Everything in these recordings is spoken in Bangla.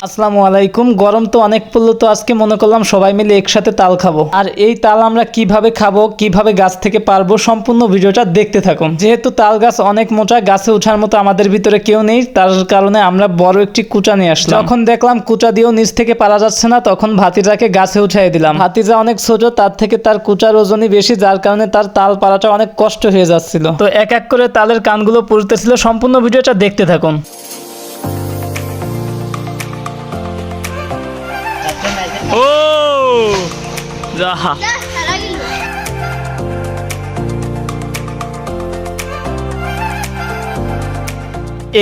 আসসালামু আলাইকুম। গরম তো অনেক পড়লো, তো আজকে মনে করলাম সবাই মিলে একসাথে তাল খাবো। আর এই তাল আমরা কিভাবে খাবো, কিভাবে গাছ থেকে পারবো, সম্পূর্ণ ভিডিওটা দেখতে থাকুন। যেহেতু তাল গাছ অনেক মোটা, গাছে ওঠার মতো আমাদের ভিতরে কেউ নেই, তার কারণে আমরা বড় একটি কুচা নিয়ে আসলাম। যখন দেখলাম কুচা দিয়েও নিচ থেকে পারা যাচ্ছে না, তখন ভাতিজাকে গাছে উঠাই দিলাম। ভাতিজা অনেক ছোট, তার থেকে তার কুচার ওজনই বেশি, যার কারণে তার তাল পারাটা অনেক কষ্ট হয়ে যাচ্ছিল। তো এক এক করে তালের কানগুলো পুড়তেছিল। সম্পূর্ণ ভিডিওটা দেখতে থাকুন। ও যাহা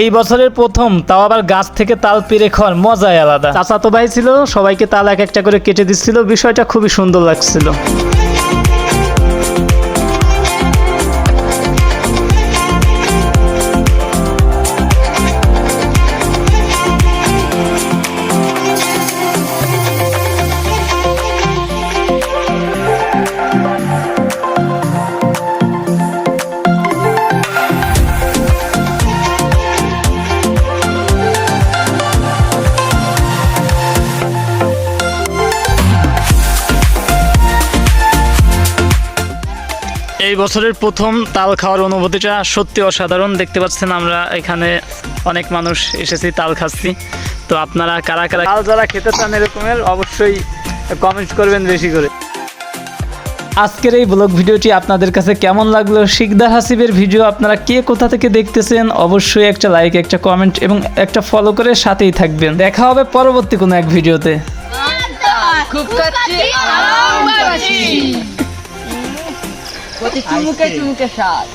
এই বছরের প্রথম, তাও আবার গাছ থেকে তাল পেড়ে খাওয়ার মজাই আলাদা। চাচাতো ভাই ছিল, সবাইকে তাল এক একটা করে কেটে দিচ্ছিল, বিষয়টা খুবই সুন্দর লাগছিল। এই বছরের প্রথম তাল খাওয়ার অনুভূতিটা সত্যি অসাধারণ। দেখতে পাচ্ছেন আমরা এখানে অনেক মানুষ এসেছি, তাল খাচ্ছি। তো আপনারা কারা কারা তাল যারা খেতে চান এরকমের, অবশ্যই কমেন্ট করবেন বেশি করে। আজকের এই ব্লগ ভিডিওটি আপনাদের কাছে কেমন লাগলো? শিকদার হাসিবের ভিডিও আপনারা কে কোথা থেকে দেখতেছেন, অবশ্যই একটা লাইক, একটা কমেন্ট এবং একটা ফলো করে সাথেই থাকবেন। দেখা হবে পরবর্তী কোনো এক ভিডিওতে। চুমুকে চুমুকে স্বাদ।